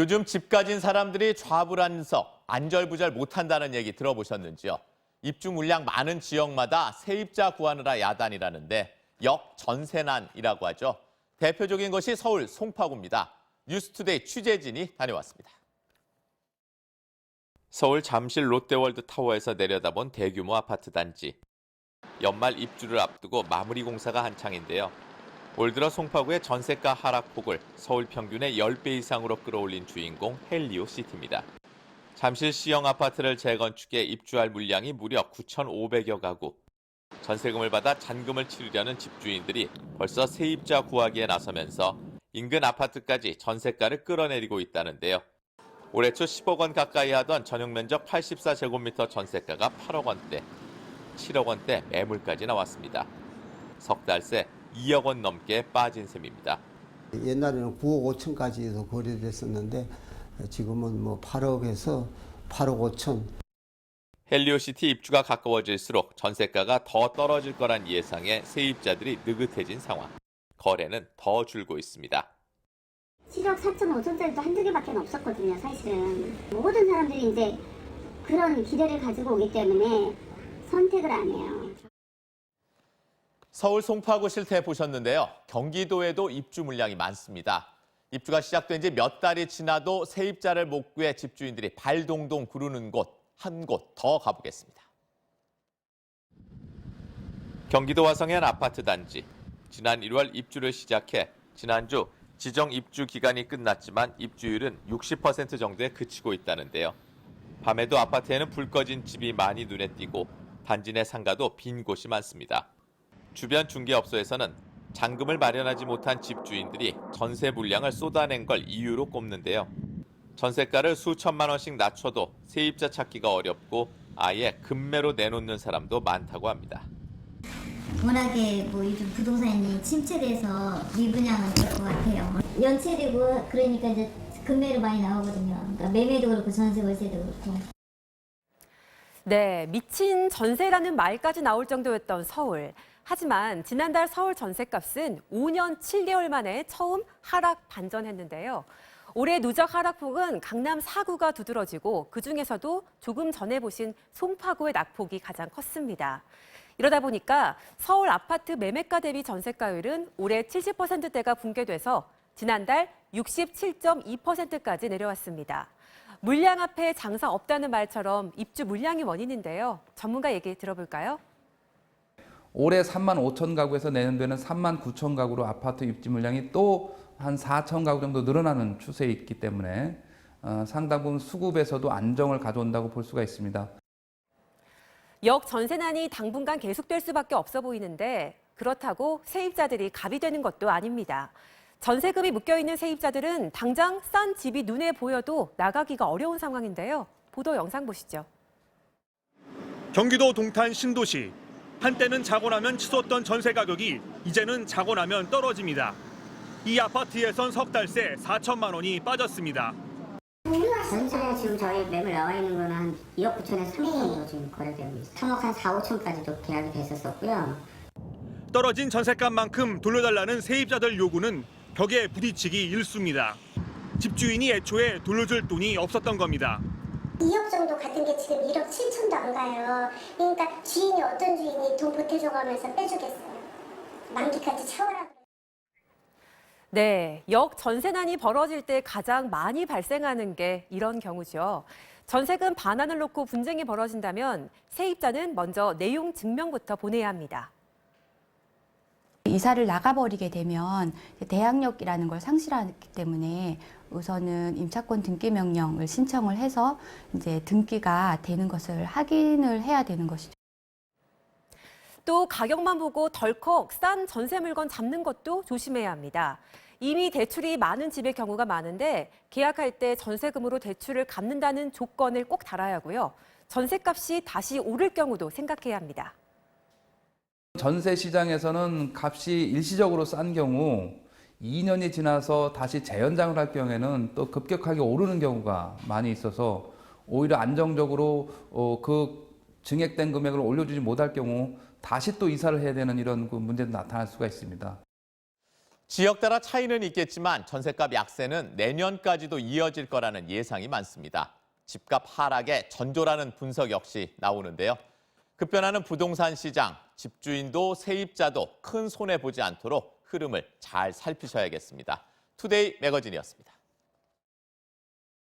요즘 집 가진 사람들이 좌불안석, 안절부절 못한다는 얘기 들어보셨는지요? 입주 물량 많은 지역마다 세입자 구하느라 야단이라는데 역전세난이라고 하죠. 대표적인 것이 서울 송파구입니다. 뉴스투데이 취재진이 다녀왔습니다. 서울 잠실 롯데월드 타워에서 내려다본 대규모 아파트 단지. 연말 입주를 앞두고 마무리 공사가 한창인데요. 올 들어 송파구의 전세가 하락폭을 서울 평균의 10배 이상으로 끌어올린 주인공 헬리오시티입니다. 잠실 C형 아파트를 재건축해 입주할 물량이 무려 9,500여 가구. 전세금을 받아 잔금을 치르려는 집주인들이 벌써 세입자 구하기에 나서면서 인근 아파트까지 전세가를 끌어내리고 있다는데요. 올해 초 10억 원 가까이 하던 전용 면적 84제곱미터 전세가가 8억 원대, 7억 원대 매물까지 나왔습니다. 석 달 새 2억 원 넘게 빠진 셈입니다. 옛날에는 9억 5천까지도 거래됐었는데 지금은 뭐 8억에서 8억 5천. 헬리오시티 입주가 가까워질수록 전세가가 더 떨어질 거란 예상에 세입자들이 느긋해진 상황. 거래는 더 줄고 있습니다. 7억 4천 5천짜리도 한두 개밖에 없었거든요, 사실은. 모든 사람들이 이제 그런 기대를 가지고 오기 때문에 선택을 안 해요. 서울 송파구 실태 보셨는데요. 경기도에도 입주 물량이 많습니다. 입주가 시작된 지 몇 달이 지나도 세입자를 못 구해 집주인들이 발동동 구르는 곳, 한 곳 더 가보겠습니다. 경기도 화성의 한 아파트 단지. 지난 1월 입주를 시작해 지난주 지정 입주 기간이 끝났지만 입주율은 60% 정도에 그치고 있다는데요. 밤에도 아파트에는 불 꺼진 집이 많이 눈에 띄고 단지 내 상가도 빈 곳이 많습니다. 주변 중개업소에서는 잔금을 마련하지 못한 집주인들이 전세 물량을 쏟아낸 걸 이유로 꼽는데요. 전세가를 수천만 원씩 낮춰도 세입자 찾기가 어렵고 아예 급매로 내놓는 사람도 많다고 합니다. 워낙에 뭐 요즘 부동산이 침체돼서 미분양은 될 것 같아요. 연체되고 그러니까 이제 급매로 많이 나오거든요. 그러니까 매매도 그렇고 전세 월세도 그렇고. 네, 미친 전세라는 말까지 나올 정도였던 서울. 하지만 지난달 서울 전세값은 5년 7개월 만에 처음 하락 반전했는데요. 올해 누적 하락폭은 강남 4구가 두드러지고 그중에서도 조금 전에 보신 송파구의 낙폭이 가장 컸습니다. 이러다 보니까 서울 아파트 매매가 대비 전세가율은 올해 70%대가 붕괴돼서 지난달 67.2%까지 내려왔습니다. 물량 앞에 장사 없다는 말처럼 입주 물량이 원인인데요. 전문가 얘기 들어볼까요? 올해 3만 5천 가구에서 내년도에는 3만 9천 가구로 아파트 입주 물량이 또 한 4천 가구 정도 늘어나는 추세에 있기 때문에 상당 부분 수급에서도 안정을 가져온다고 볼 수가 있습니다. 역전세난이 당분간 계속될 수밖에 없어 보이는데 그렇다고 세입자들이 갑이 되는 것도 아닙니다. 전세금이 묶여있는 세입자들은 당장 싼 집이 눈에 보여도 나가기가 어려운 상황인데요. 보도 영상 보시죠. 경기도 동탄 신도시. 한때는 자고 나면 치솟던 전세 가격이 이제는 자고 나면 떨어집니다. 이 아파트에선 석 달 새 4천만 원이 빠졌습니다. 전세 지금 저희 매물 나와 있는 거는 한 2억 9천에서 3억 정도 지금 거래되고 있어요. 3억 한 4, 5천까지도 계약이 됐었고요. 떨어진 전세값만큼 돌려달라는 세입자들 요구는 벽에 부딪히기 일쑤입니다. 집주인이 애초에 돌려줄 돈이 없었던 겁니다. 2억 정도 같은 게 지금 1억 7천도 안 가요. 그러니까 주인이 어떤 주인이 돈 보태줘가면서 빼주겠어요. 만기까지 채워라. 네, 역전세난이 벌어질 때 가장 많이 발생하는 게 이런 경우죠. 전세금 반환을 놓고 분쟁이 벌어진다면 세입자는 먼저 내용 증명부터 보내야 합니다. 이사를 나가버리게 되면 대항력이라는 걸 상실하기 때문에 우선은 임차권 등기 명령을 신청을 해서 이제 등기가 되는 것을 확인을 해야 되는 것이죠. 또 가격만 보고 덜컥 싼 전세 물건 잡는 것도 조심해야 합니다. 이미 대출이 많은 집의 경우가 많은데 계약할 때 전세금으로 대출을 갚는다는 조건을 꼭 달아야 하고요. 전세값이 다시 오를 경우도 생각해야 합니다. 전세 시장에서는 값이 일시적으로 싼 경우 2년이 지나서 다시 재연장을 할 경우에는 또 급격하게 오르는 경우가 많이 있어서 오히려 안정적으로 그 증액된 금액을 올려주지 못할 경우 다시 또 이사를 해야 되는 이런 문제도 나타날 수가 있습니다. 지역 따라 차이는 있겠지만 전셋값 약세는 내년까지도 이어질 거라는 예상이 많습니다. 집값 하락에 전조라는 분석 역시 나오는데요. 급변하는 부동산 시장, 집주인도 세입자도 큰 손해 보지 않도록 흐름을 잘 살피셔야겠습니다. 투데이 매거진이었습니다.